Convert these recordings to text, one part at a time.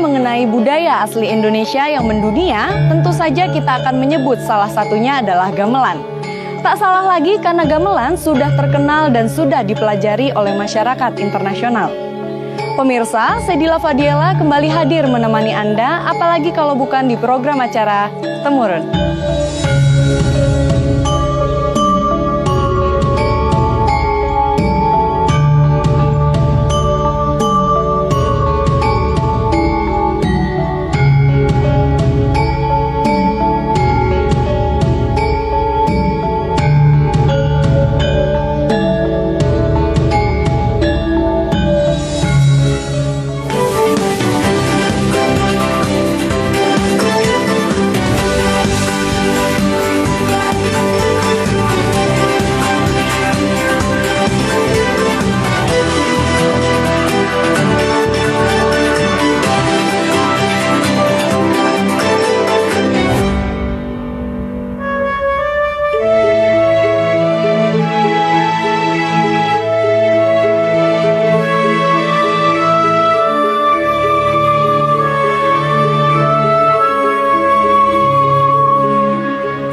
mengenai budaya asli Indonesia yang mendunia, tentu saja kita akan menyebut salah satunya adalah gamelan. Tak salah lagi karena gamelan sudah terkenal dan sudah dipelajari oleh masyarakat internasional. Pemirsa, saya Dila Fadiela kembali hadir menemani Anda, apalagi kalau bukan di program acara Temurun.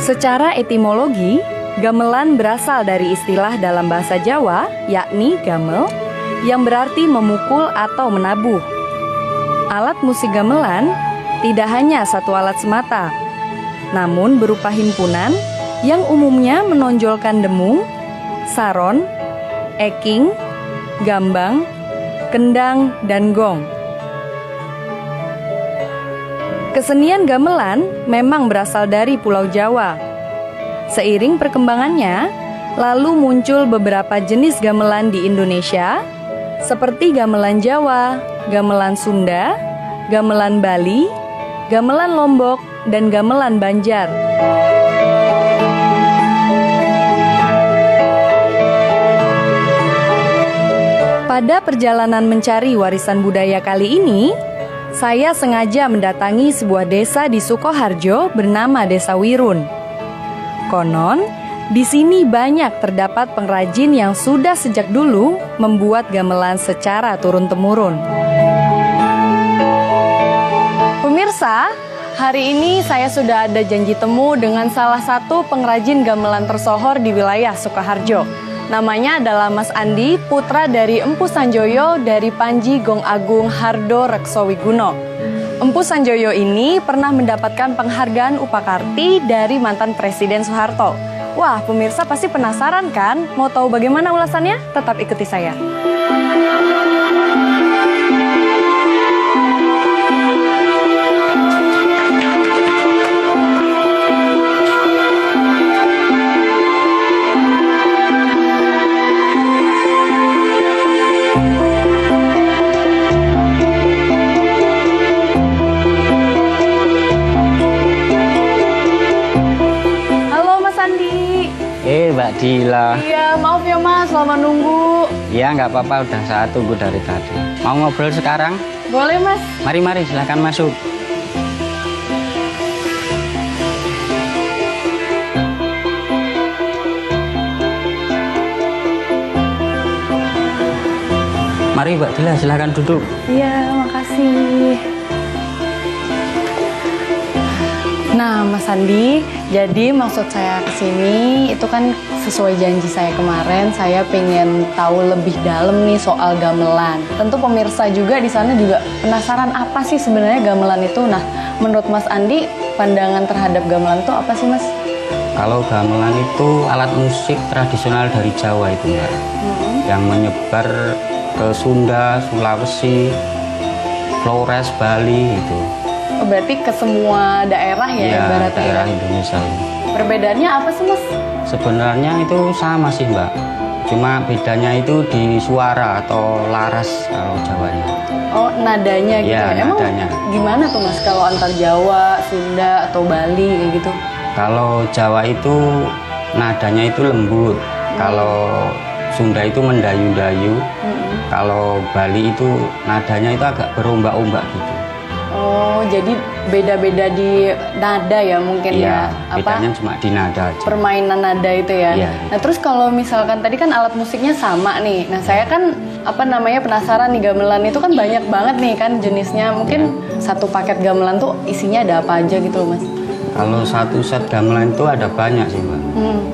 Secara etimologi, gamelan berasal dari istilah dalam bahasa Jawa, yakni gamel, yang berarti memukul atau menabuh. Alat musik gamelan tidak hanya satu alat semata, namun berupa himpunan yang umumnya menonjolkan demung, saron, eking, gambang, kendang, dan gong. Kesenian gamelan memang berasal dari Pulau Jawa. Seiring perkembangannya, lalu muncul beberapa jenis gamelan di Indonesia, seperti gamelan Jawa, gamelan Sunda, gamelan Bali, gamelan Lombok, dan gamelan Banjar. Pada perjalanan mencari warisan budaya kali ini, saya sengaja mendatangi sebuah desa di Sukoharjo bernama Desa Wirun. Konon, di sini banyak terdapat pengrajin yang sudah sejak dulu membuat gamelan secara turun-temurun. Pemirsa, hari ini saya sudah ada janji temu dengan salah satu pengrajin gamelan tersohor di wilayah Sukoharjo. Namanya adalah Mas Andi, putra dari Empu Sanjoyo dari Panji Gong Agung Hardo Rekso Wiguno. Empu Sanjoyo ini pernah mendapatkan penghargaan Upakarti dari mantan Presiden Soeharto. Wah, pemirsa pasti penasaran kan? Mau tahu bagaimana ulasannya? Tetap ikuti saya. Mbak Dila. Iya, maaf ya Mas, lama nunggu. Iya, nggak apa-apa, udah saya tunggu dari tadi. Mau ngobrol sekarang? Boleh Mas. Mari, silakan masuk. Mari Mbak Dila, silakan duduk. Iya, makasih. Nah, Mas Andi, jadi maksud saya kesini itu kan sesuai janji saya kemarin, saya pengen tahu lebih dalam nih soal gamelan. Tentu pemirsa juga di sana juga penasaran apa sih sebenarnya gamelan itu. Nah, menurut Mas Andi, pandangan terhadap gamelan itu apa sih, Mas? Kalau gamelan itu alat musik tradisional dari Jawa itu, Mbak. Yang menyebar ke Sunda, Sulawesi, Flores, Bali itu. Oh, berarti ke semua daerah ya, Iya, daerah Indonesia. Perbedaannya apa sih, Mas? Sebenarnya itu sama sih, Mbak. Cuma bedanya itu di suara atau laras kalau Jawanya. Oh, nadanya gitu ya? Emang nadanya. Gimana tuh, Mas, kalau antar Jawa, Sunda, atau Bali kayak gitu? Kalau Jawa itu nadanya itu lembut. Kalau Sunda itu mendayu-dayu. Kalau Bali itu nadanya itu agak berombak-ombak gitu. Oh, jadi beda-beda di nada ya mungkin Iya, ya? bedanya cuma di nada aja. Permainan nada itu ya? Iya. Nah, terus kalau misalkan tadi kan alat musiknya sama nih. Nah, saya kan apa namanya penasaran nih, gamelan itu kan banyak banget nih kan jenisnya. Mungkin satu paket gamelan tuh isinya ada apa aja gitu loh Mas? Kalau satu set gamelan itu ada banyak sih Mbak.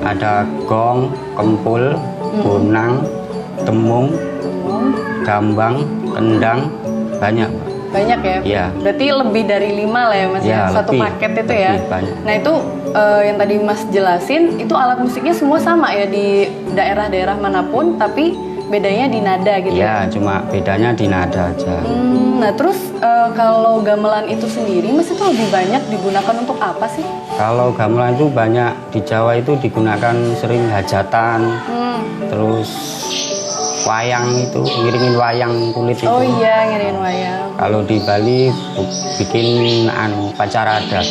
Ada gong, kempul, bonang, temung, gambang, kendang, banyak Mbak. Banyak ya? Iya. Berarti lebih dari 5 lah ya Mas Iya, ya, satu lebih, paket itu ya. banyak. Nah itu yang tadi Mas jelasin, itu alat musiknya semua sama ya di daerah-daerah manapun, tapi bedanya di nada gitu. Iya, cuma bedanya di nada aja. Nah terus kalau gamelan itu sendiri, Mas itu lebih banyak digunakan untuk apa sih? Kalau gamelan itu banyak di Jawa itu digunakan sering hajatan, terus wayang itu, ngiringin wayang kulit itu. Oh iya, ngiringin wayang. Kalau di Bali bikin upacara adat.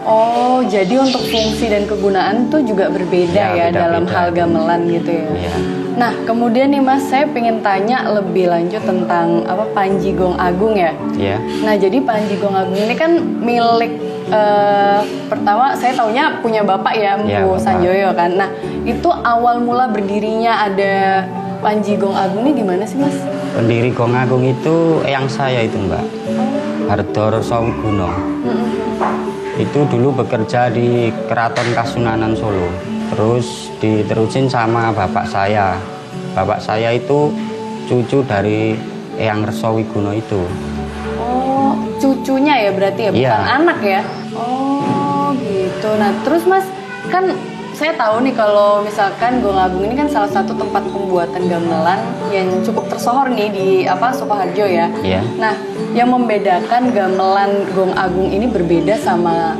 Oh, jadi untuk fungsi dan kegunaan tuh juga berbeda ya, beda-beda. dalam hal gamelan gitu ya. Iya. Nah, kemudian nih Mas, saya pengen tanya lebih lanjut tentang apa Panji Gong Agung ya. Iya. Nah, jadi Panji Gong Agung ini kan milik pertama saya taunya punya Bapak ya, Iya, Mpu Bapak. Sanjoyo kan. Nah, itu awal mula berdirinya ada Panji Gong Agung ini gimana sih Mas? Pendiri Gong Agung itu eyang saya itu Mbak, Hardor Sawiguno. Itu dulu bekerja di Keraton Kasunanan Solo. Terus diterusin sama bapak saya. Bapak saya itu cucu dari eyang Sawiguno itu. Oh, cucunya ya berarti ya, bukan Iya. anak ya? Oh, gitu. Nah, terus Mas, kan saya tahu nih kalau misalkan Gong Agung ini kan salah satu tempat pembuatan gamelan yang cukup tersohor nih di Sukoharjo ya. Iya. Nah, yang membedakan gamelan Gong Agung ini berbeda sama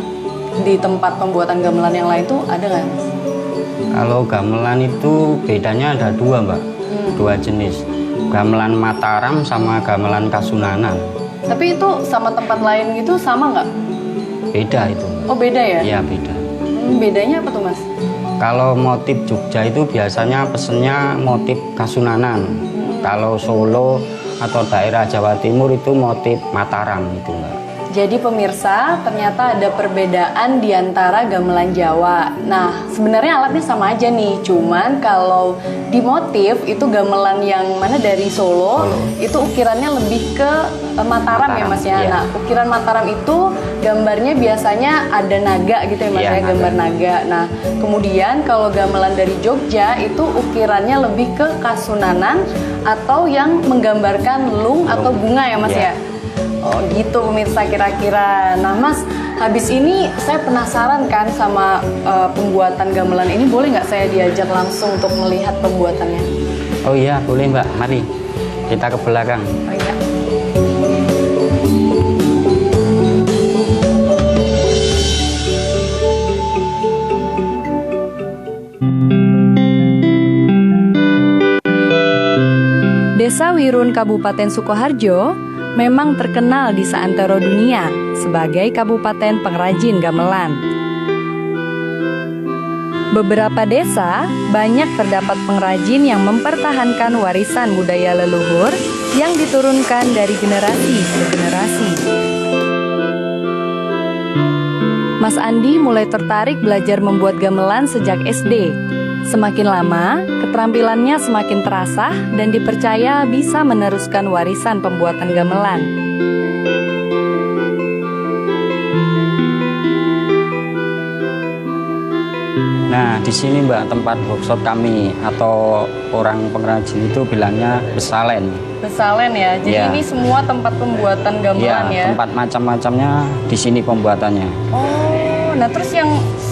di tempat pembuatan gamelan yang lain tuh ada nggak Mas? Kalau gamelan itu bedanya ada dua Mbak, dua jenis. Gamelan Mataram sama gamelan Kasunanan. Tapi itu sama tempat lain gitu sama nggak? Beda itu. Oh beda ya? Iya beda. Bedanya apa tuh Mas? Kalau motif Jogja itu biasanya pesennya motif Kasunanan. Kalau Solo atau daerah Jawa Timur itu motif Mataram itu Mbak. Jadi pemirsa, ternyata ada perbedaan di antara gamelan Jawa. Nah, sebenarnya alatnya sama aja nih, cuman kalau di motif itu gamelan yang mana dari Solo. Itu ukirannya lebih ke Mataram ya Mas ya. Iya. Nah, ukiran Mataram itu gambarnya biasanya ada naga gitu ya Mas Iya, ya, gambar naga. Nah, kemudian kalau gamelan dari Jogja itu ukirannya lebih ke Kasunanan atau yang menggambarkan lung atau bunga ya Mas Iya. ya. Oh gitu pemirsa kira-kira. Nah Mas, habis ini saya penasaran kan sama pembuatan gamelan ini. Boleh nggak saya diajak langsung untuk melihat pembuatannya? Oh iya boleh Mbak, mari kita ke belakang. Oh iya. Desa Wirun Kabupaten Sukoharjo memang terkenal di seantero dunia sebagai kabupaten pengrajin gamelan. Beberapa desa banyak terdapat pengrajin yang mempertahankan warisan budaya leluhur yang diturunkan dari generasi ke generasi. Mas Andi mulai tertarik belajar membuat gamelan sejak SD. Semakin lama, keterampilannya semakin terasah dan dipercaya bisa meneruskan warisan pembuatan gamelan. Nah, di sini Mbak tempat workshop kami atau orang pengrajin itu bilangnya besalen. Besalen ya, jadi Iya. ini semua tempat pembuatan gamelan ya? Tempat macam-macamnya di sini pembuatannya. Oh, nah terus yang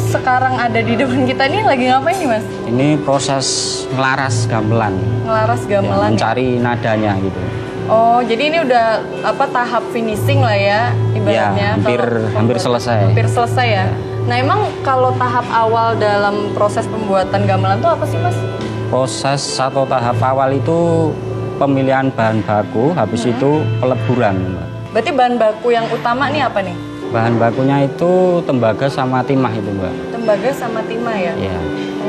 sekarang ada di depan kita ini lagi ngapain nih Mas? Ini proses ngelaras gamelan, Ngelaras gamelan ya? mencari nadanya gitu. Oh, jadi ini udah tahap finishing lah ya ibaratnya. Ya, hampir selesai. Hampir selesai ya. Nah, emang kalau tahap awal dalam proses pembuatan gamelan itu apa sih, Mas? Proses atau tahap awal itu pemilihan bahan baku, habis itu peleburan, Mbak. Berarti bahan baku yang utama nih apa nih? Bahan bakunya itu tembaga sama timah itu, Mbak. Tembaga sama timah ya? Ya.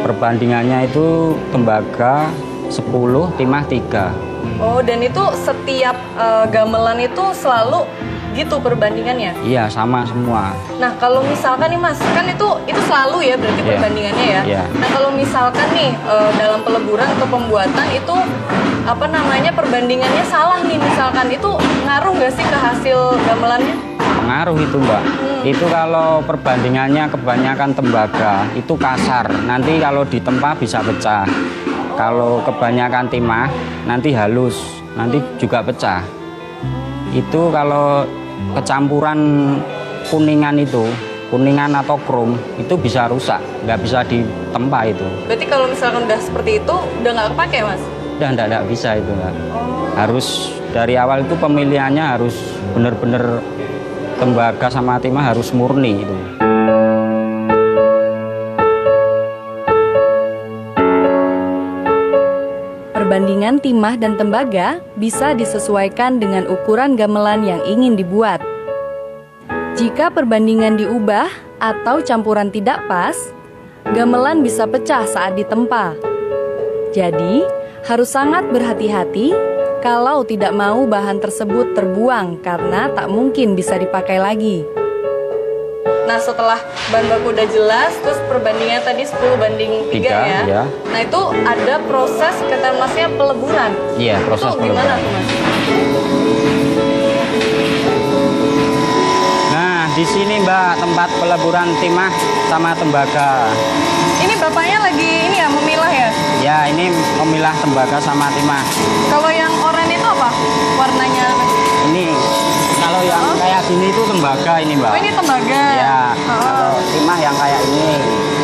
Perbandingannya itu tembaga 10, timah 3. Oh, dan itu setiap gamelan itu selalu gitu perbandingannya? Iya, sama semua. Nah, kalau misalkan nih Mas, kan itu selalu ya berarti Iya. perbandingannya ya. Iya. Nah, kalau misalkan nih dalam peleburan atau pembuatan itu apa namanya perbandingannya salah nih, misalkan itu ngaruh nggak sih ke hasil gamelannya? Pengaruh itu, Mbak. Itu kalau perbandingannya kebanyakan tembaga, itu kasar. Nanti kalau ditempa bisa pecah. Kalau kebanyakan timah, nanti halus, nanti juga pecah. Itu kalau kecampuran kuningan itu, kuningan atau krom, itu bisa rusak, nggak bisa ditempa itu. Berarti kalau misalkan udah seperti itu, udah nggak kepake Mas? Udah nggak bisa itu, Mbak. Harus dari awal itu pemilihannya harus benar-benar tembaga sama timah harus murni itu. Perbandingan timah dan tembaga bisa disesuaikan dengan ukuran gamelan yang ingin dibuat. Jika perbandingan diubah atau campuran tidak pas, gamelan bisa pecah saat ditempa. Jadi, harus sangat berhati-hati kalau tidak mau bahan tersebut terbuang karena tak mungkin bisa dipakai lagi. Nah, setelah bahan baku udah jelas, terus perbandingan tadi 10:3 ya. Iya. Nah, itu ada proses, kata Masnya, peleburan. Iya, proses Itu gimana peleburan. tuh, Mas? Nah, di sini Mbak tempat peleburan timah sama tembaga. Ini bapaknya lagi ini ya, memilah ya? Ya, ini memilah tembaga sama timah. Kalau yang oranye itu apa warnanya? Ini kalau yang kayak gini itu tembaga ini, Mbak. Oh, ini tembaga. Ya, Oh. kalau timah yang kayak ini.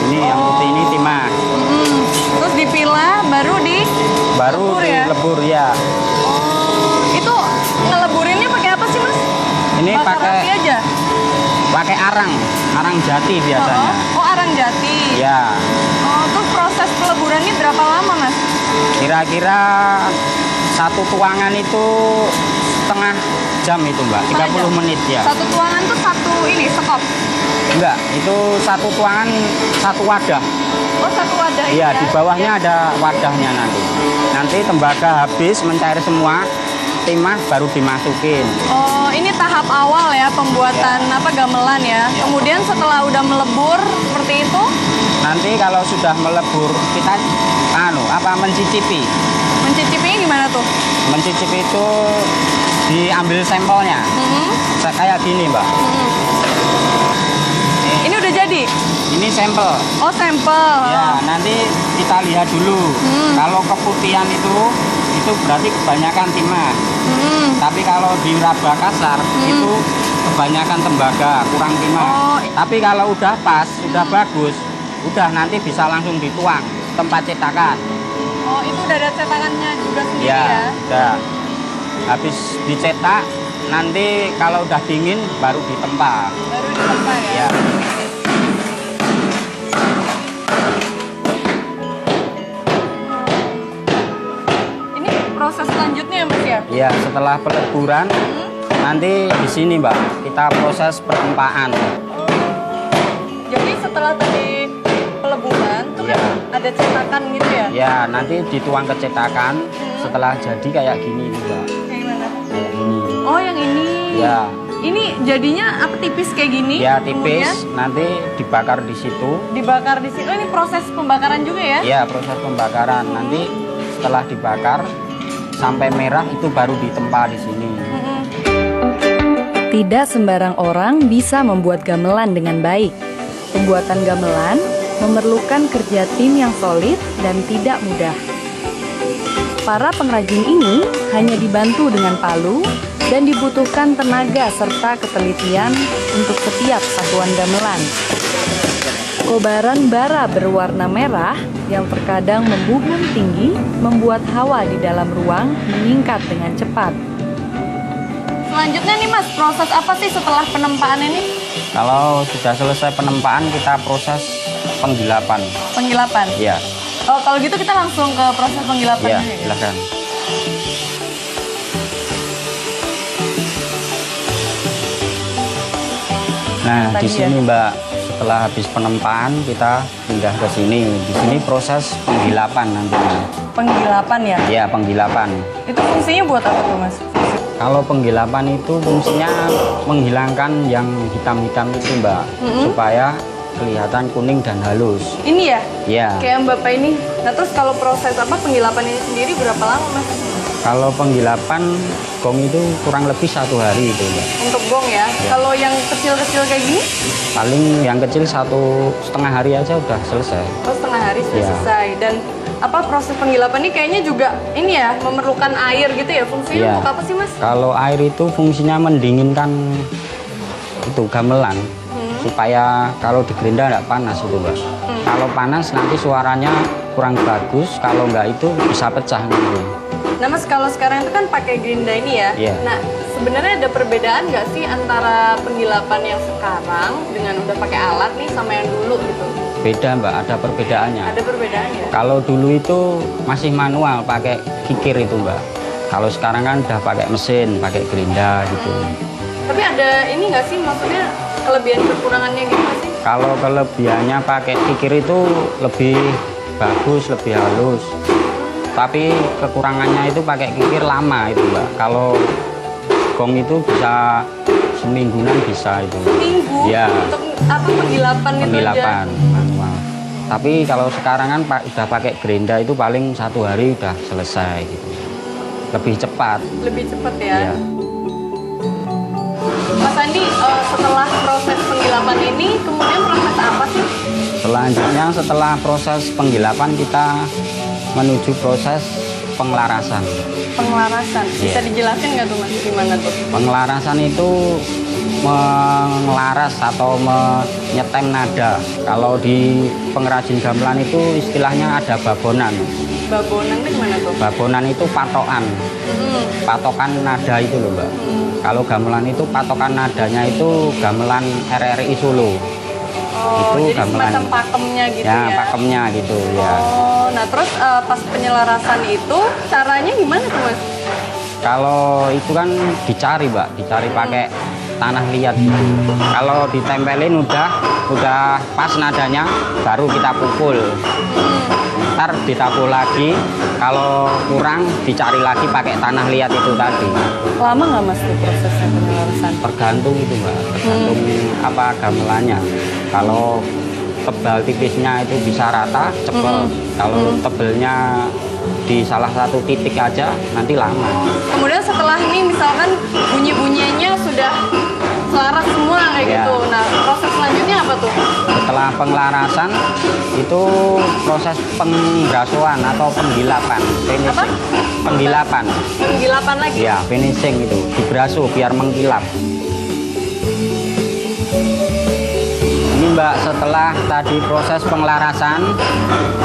Ini yang putih ini timah. Terus dipilah, baru Baru dilebur ya? dilebur ya. Oh, itu ngeleburinnya pakai apa sih, Mas? Ini Bakar pakai api aja? pakai arang jati biasanya. Oh, arang jati. Ya, Oh, terus proses peleburannya berapa lama, Mas? kira-kira satu tuangan itu setengah jam itu, Mbak. 30 menit ya. Satu tuangan tuh satu ini, sekop. Enggak, itu satu tuangan satu wadah. Oh, satu wadah ini Iya, ya? di bawahnya ada wadahnya nanti. Nanti tembaga habis mencair semua, timah baru dimasukin. Oh, ini tahap awal ya pembuatan apa gamelan ya. Ya. Kemudian setelah udah melebur seperti itu, Nanti kalau sudah melebur, kita mencicipi. mencicipinya gimana tuh? Mencicipi itu diambil sampelnya. Kayak gini, Mbak. Ini udah jadi? Ini sampel. Oh, sampel. Ya, nanti kita lihat dulu. Kalau keputihan itu berarti kebanyakan timah. Tapi kalau diraba kasar itu kebanyakan tembaga, kurang timah. Oh. Tapi kalau udah pas, udah bagus, udah nanti bisa langsung dituang tempat cetakan. Oh, itu udah ada cetakannya juga sendiri ya? Ya, udah. Habis dicetak, nanti kalau udah dingin baru ditempa. Baru ditempa ya? Ya. Ini proses selanjutnya ya, Mas ya? Ya, setelah peleburan, nanti di sini, Mbak, kita proses pertempaan. Jadi setelah tadi peleburan tuh Iya. kan ada cetakan gitu ya? Ya, nanti dituang ke cetakan. Setelah jadi kayak gini, Mbak. Kayak gimana? Kayak gini. Oh, yang ini. Ya. Ini jadinya apa, tipis kayak gini? Ya, tipis. Kemudian Nanti dibakar di situ. dibakar di situ. Oh, ini proses pembakaran juga ya? Ya, proses pembakaran. Nanti setelah dibakar sampai merah itu baru ditempa di sini. Tidak sembarang orang bisa membuat gamelan dengan baik. Pembuatan gamelan memerlukan kerja tim yang solid dan tidak mudah. Para pengrajin ini hanya dibantu dengan palu dan dibutuhkan tenaga serta ketelitian untuk setiap satuan gamelan. Kobaran bara berwarna merah yang terkadang membumbung tinggi membuat hawa di dalam ruang meningkat dengan cepat. Selanjutnya nih Mas, proses apa sih setelah penempaan ini? Kalau sudah selesai penempaan, kita proses penggilapan. Penggilapan. Ya, Oh, kalau gitu kita langsung ke proses penggilapan ya, aja ya? silakan. Nah, Tadi di sini ya? Mbak, setelah habis penempaan kita pindah ke sini. Di sini proses penggilapan nantinya. Penggilapan ya? Ya, penggilapan. Itu fungsinya buat apa tuh Mas? Kalau penggilapan itu fungsinya menghilangkan yang hitam-hitam itu Mbak, supaya kelihatan kuning dan halus. Ini ya? Ya. Kayak Bapak ini. Nah terus kalau proses penggilapan ini sendiri berapa lama Mas? Kalau penggilapan gong itu kurang lebih 1 hari itu Mbak. Untuk gong ya? Kalau yang kecil-kecil kayak gini? Paling yang kecil 1,5 hari aja udah selesai. Oh, setengah hari sudah Ya. selesai. Dan proses penggilapan ini kayaknya juga ini ya, memerlukan air gitu ya. Fungsinya Ya. untuk apa sih Mas? Kalau air itu fungsinya mendinginkan itu gamelan supaya kalau digerinda nggak panas itu Mbak. Kalau panas nanti suaranya kurang bagus, kalau nggak itu bisa pecah nanti. Nah Mas, kalau sekarang itu kan pakai gerinda ini ya. Iya. Nah sebenarnya ada perbedaan nggak sih antara penggilapan yang sekarang dengan udah pakai alat nih sama yang dulu gitu? Beda Mbak, ada perbedaannya. Ada perbedaannya? Kalau dulu itu masih manual pakai kikir itu Mbak. Kalau sekarang kan udah pakai mesin, pakai gerinda gitu. Tapi ada ini nggak sih, maksudnya kelebihan kekurangannya gitu nggak sih? Kalau kelebihannya pakai kikir itu lebih bagus, lebih halus. Tapi kekurangannya itu pakai kikir lama itu Mbak. Kalau gong itu bisa semingguan bisa itu. Seminggu? Ya. Untuk penggilapan itu aja? Penggilapan manual. Tapi kalau sekarang kan udah pakai gerinda itu paling 1 hari udah selesai gitu. Lebih cepat. Lebih cepat ya? Ya. Mas Andi, setelah proses penggilapan ini, kemudian proses apa sih? Selanjutnya setelah proses penggilapan kita menuju proses pengelarasan. Pengelarasan. Bisa Iya. dijelasin nggak tuh Mas, gimana tuh? Pengelarasan itu mengelaras atau menyetem nada. Kalau di pengrajin gamelan itu istilahnya ada babonan. Babonan itu gimana tuh? Babonan itu patokan. Patokan nada itu loh Mbak. Kalau gamelan itu patokan nadanya itu gamelan RRI Solo. Oh, Itu jadi gamelan. semacam pakemnya gitu ya? Ya, pakemnya gitu ya. Oh, nah terus pas penyelarasan itu caranya gimana tuh Mas? Kalau itu kan dicari Mbak, dicari pakai tanah liat gitu. Kalau ditempelin udah pas nadanya, baru kita pukul. Ntar ditabuh lagi, kalau kurang dicari lagi pakai tanah liat itu tadi. Lama nggak Mas tuh prosesnya penyelarasan? Tergantung itu Mbak, tergantung apa gamelannya. Kalau tebal tipisnya itu bisa rata, cepet. Kalau tebelnya di salah satu titik aja, nanti lama. Kemudian setelah ini misalkan bunyi-bunyinya sudah selaras semua kayak Ya. gitu. Nah, proses selanjutnya apa tuh? Setelah pengelarasan, itu proses penggrasoan atau penggilapan, finishing. Apa? Penggilapan. Penggilapan lagi? Ya, finishing itu, dibraso biar mengkilap. Ini Mbak, setelah tadi proses pengelarasan,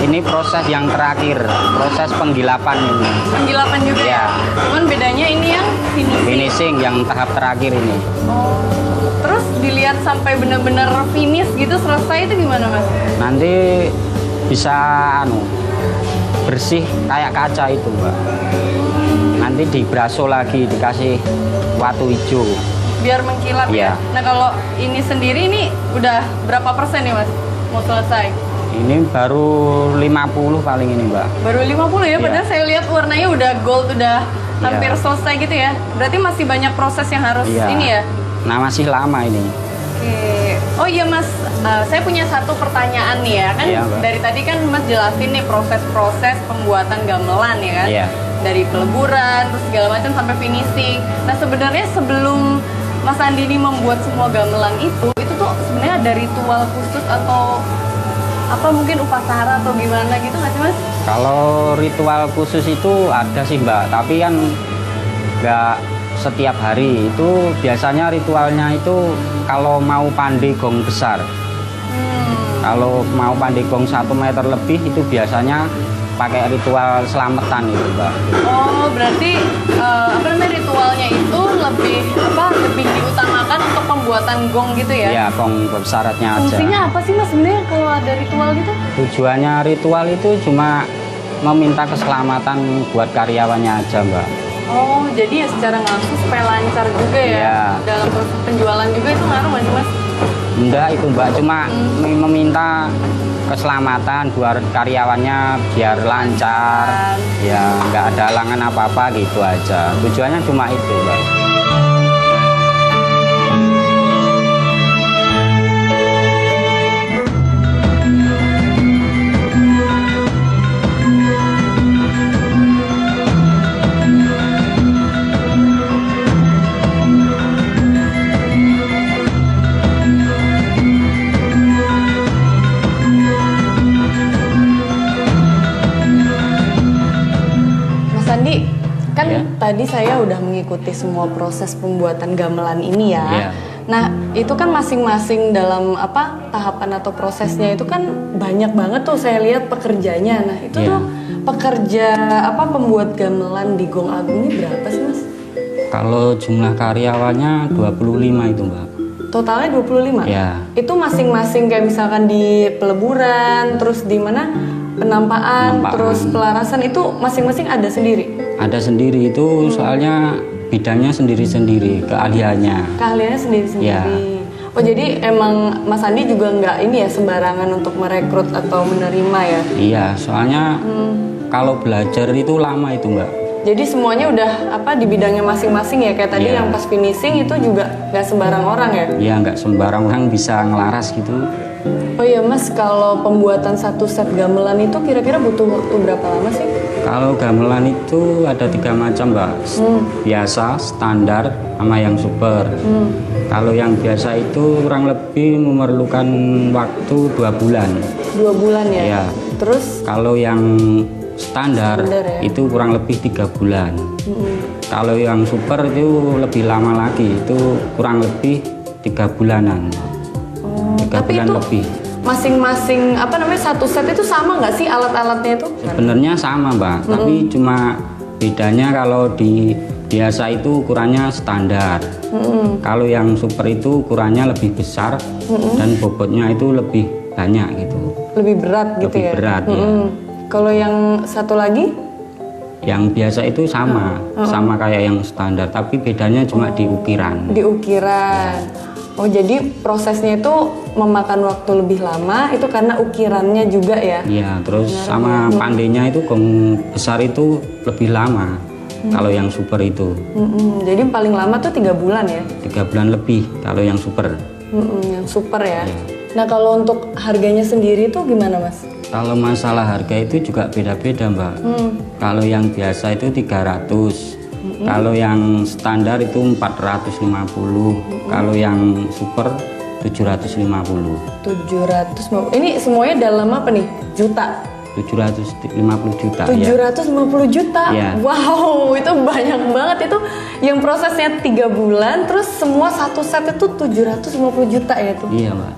ini proses yang terakhir, proses penggilapan ini. Penggilapan juga ya? Ya. Cuman bedanya ini yang finishing. Finishing yang tahap terakhir ini. Oh. Terus dilihat sampai benar-benar finish gitu selesai itu gimana Mas? Nanti bisa bersih kayak kaca itu Mbak. Nanti dibraso lagi, dikasih watu hijau. Biar mengkilap ya? Iya. Nah kalau ini sendiri ini udah berapa persen nih Mas mau selesai? Ini baru 50 paling ini Mbak. Baru 50 ya? Iya. Padahal saya lihat warnanya udah gold, udah hampir Iya. selesai gitu ya? Berarti masih banyak proses yang harus Iya. ini ya? Nah masih lama ini. Oke. Oh iya Mas, saya punya satu pertanyaan nih ya. Kan Iya, Mbak. dari tadi kan Mas jelasin nih proses-proses pembuatan gamelan ya kan? Iya. Dari peleburan, terus segala macam sampai finishing. Nah sebenarnya sebelum Mas Andi ini membuat semua gamelan itu tuh sebenarnya ada ritual khusus atau apa mungkin upacara atau gimana gitu nggak sih Mas? Kalau ritual khusus itu ada sih Mbak, tapi kan nggak setiap hari. Itu biasanya ritualnya itu kalau mau pandai gong besar. Kalau mau pandai gong 1 meter lebih itu biasanya pakai ritual selamatan itu Mbak. Oh berarti ritualnya itu lebih diutamakan untuk pembuatan gong gitu ya? Ya gong bersyaratnya aja. Fungsinya apa sih Mas sebenarnya kalau ada ritual gitu? Tujuannya ritual itu cuma meminta keselamatan buat karyawannya aja Mbak. Oh jadi ya secara langsung supaya lancar juga ya? Iya. Dalam proses penjualan juga itu ngaruh nggak sih Mas? Enggak itu Mbak, cuma meminta keselamatan buat karyawannya biar lancar, ya nggak ada halangan apa-apa gitu aja. Tujuannya cuma itu, Mbak. Sandi, kan Ya. tadi saya udah mengikuti semua proses pembuatan gamelan ini ya. Ya. Nah, itu kan masing-masing dalam apa tahapan atau prosesnya itu kan banyak banget tuh saya lihat pekerjanya. Nah, itu Ya. tuh pekerja apa pembuat gamelan di Gong Agung ini berapa sih, Mas? Kalau jumlah karyawannya 25 itu, Mbak. Totalnya 25? Ya. Itu masing-masing kayak misalkan di peleburan, terus di mana penampaan, Penampaan. terus pelarasan itu masing-masing ada sendiri. Ada sendiri itu soalnya bidangnya sendiri-sendiri, keahliannya. Keahliannya sendiri-sendiri. Ya. Oh jadi emang Mas Andi juga nggak ini ya sembarangan untuk merekrut atau menerima ya? Iya, soalnya kalau belajar itu lama itu, Mbak. Jadi semuanya udah apa di bidangnya masing-masing ya kayak tadi Iya. yang pas finishing itu juga nggak sembarang orang ya? Ya nggak sembarang orang bisa ngelaras gitu. Oh iya Mas, kalau pembuatan satu set gamelan itu kira-kira butuh waktu berapa lama sih? Kalau gamelan itu ada 3 macam, Mbak. Biasa, standar, sama yang super. Kalau yang biasa itu kurang lebih memerlukan waktu 2 bulan. 2 bulan ya? Iya. Terus Kalau yang standar, Standar ya? itu kurang lebih 3 bulan. Kalau yang super itu lebih lama lagi, itu kurang lebih 3 bulanan. 3 tapi bulan itu lebih. masing-masing apa namanya satu set itu sama nggak sih alat-alatnya itu? Sebenarnya sama, Mbak, tapi cuma bedanya kalau di biasa itu ukurannya standar. Kalau yang super itu ukurannya lebih besar dan bobotnya itu lebih banyak gitu. Lebih berat gitu Lebih ya? berat, ya. Kalau yang satu lagi? Yang biasa itu sama kayak yang standar, tapi bedanya cuma di ukiran. Di ukiran. Oh jadi prosesnya itu memakan waktu lebih lama itu karena ukirannya juga ya? Iya, terus sama pandainya itu gong besar itu lebih lama. Kalau yang super itu Jadi paling lama tuh 3 bulan ya? 3 bulan lebih kalau yang super. Yang super ya. Iya. Nah kalau untuk harganya sendiri tuh gimana Mas? Kalau masalah harga itu juga beda-beda, Mbak. Kalau yang biasa itu 300. Kalau yang standar itu 450. Kalau yang super 750. 700. Ini semuanya dalam apa nih? Juta? 750 juta ya. 750 juta? Iya. Wow, itu banyak banget. Itu yang prosesnya 3 bulan, terus semua satu set itu 750 juta ya tuh? Iya, Mbak.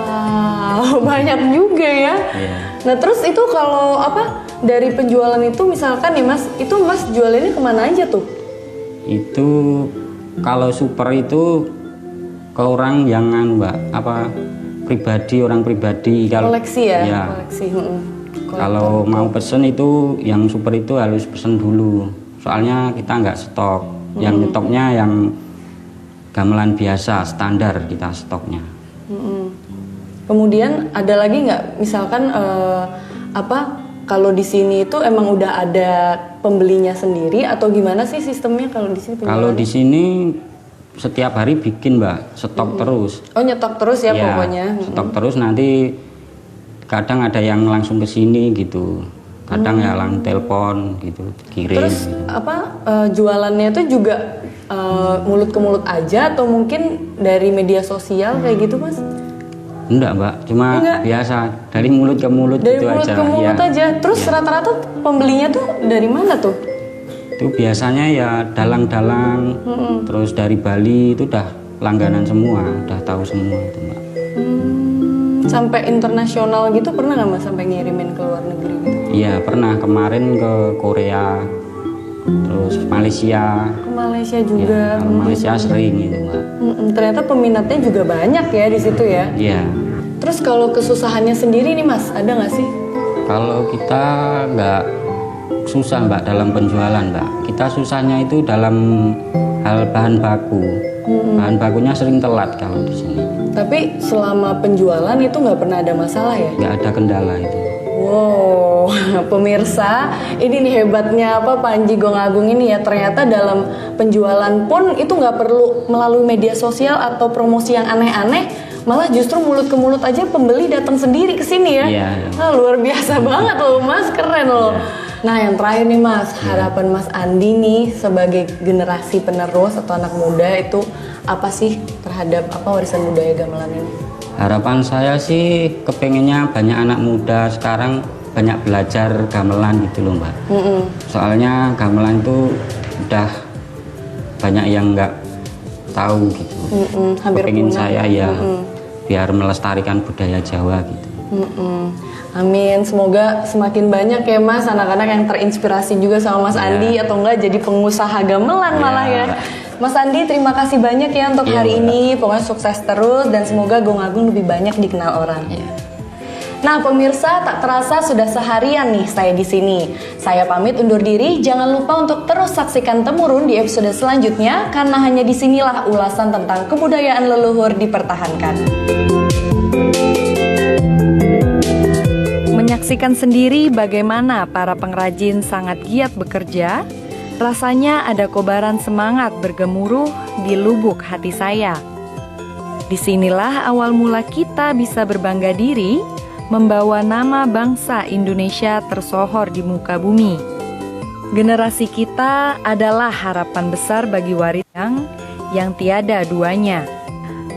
Wow, banyak juga ya. Iya. Nah terus itu kalau apa dari penjualan itu misalkan nih Mas, itu Mas jualannya kemana aja tuh? Itu kalau super itu ke orang yang Mbak, apa pribadi, orang pribadi. Kalau Koleksi ya? Iya. Koleksi. Kalau mau pesen itu yang super itu harus pesen dulu. Soalnya kita nggak stok. Yang nyetoknya yang gamelan biasa, standar kita stoknya. Kemudian ada lagi nggak misalkan apa kalau di sini itu emang udah ada pembelinya sendiri atau gimana sih sistemnya kalau di sini? Kalau di sini setiap hari bikin, Mbak, stok terus. Oh nyetok terus ya Ya, pokoknya. stok terus, nanti kadang ada yang langsung ke sini gitu. Kadang ya lang telepon gitu, kirim. Terus Gitu. apa jualannya itu juga mulut ke mulut aja atau mungkin dari media sosial kayak gitu Mas? Enggak, Mbak, cuma Enggak. biasa dari mulut ke mulut Dari gitu mulut aja. ke mulut Ya. aja. Terus rata-rata pembelinya tuh dari mana tuh? Itu biasanya ya dalang-dalang, terus dari Bali itu udah langganan semua, udah tahu semua itu, Mbak. Sampai internasional gitu pernah nggak Mas sampai ngirimin ke luar negeri gitu? Iya, pernah kemarin ke Korea, terus Malaysia. Ke Malaysia Ya, juga. kalau Malaysia sering itu, Mbak. Ternyata peminatnya juga banyak ya di situ ya. Iya. Terus kalau kesusahannya sendiri nih Mas, ada nggak sih? Kalau kita nggak susah, Mbak, dalam penjualan, Mbak. Kita susahnya itu dalam hal bahan baku. Bahan bakunya sering telat kalau di sini. Tapi selama penjualan itu nggak pernah ada masalah ya? Nggak ada kendala itu. Wow, pemirsa, ini nih hebatnya Panji Gong Agung ini ya. Ternyata dalam penjualan pun itu nggak perlu melalui media sosial atau promosi yang aneh-aneh, malah justru mulut ke mulut aja pembeli datang sendiri ke sini ya. Iya. Luar biasa banget loh Mas, keren loh. Nah yang terakhir nih Mas, harapan Mas Andi nih sebagai generasi penerus atau anak muda itu apa sih terhadap warisan budaya gamelan ini? Harapan saya sih kepengennya banyak anak muda sekarang banyak belajar gamelan gitu loh Mbak. Soalnya gamelan itu udah banyak yang nggak tahu gitu. Hampir Kepengen punah. saya ya biar melestarikan budaya Jawa gitu. Amin, semoga semakin banyak ya Mas anak-anak yang terinspirasi juga sama Mas Andi atau enggak jadi pengusaha gamelan malah ya. Mas Andi terima kasih banyak ya untuk hari ini, pokoknya sukses terus dan semoga Gong Agung lebih banyak dikenal orang. Nah pemirsa, tak terasa sudah seharian nih saya di sini. Saya pamit undur diri, jangan lupa untuk terus saksikan Temurun di episode selanjutnya karena hanya disinilah ulasan tentang kebudayaan leluhur dipertahankan. Menyaksikan sendiri bagaimana para pengrajin sangat giat bekerja, rasanya ada kobaran semangat bergemuruh di lubuk hati saya. Disinilah awal mula kita bisa berbangga diri, membawa nama bangsa Indonesia tersohor di muka bumi. Generasi kita adalah harapan besar bagi warisan yang tiada duanya.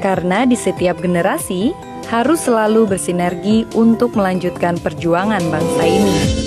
Karena di setiap generasi harus selalu bersinergi untuk melanjutkan perjuangan bangsa ini.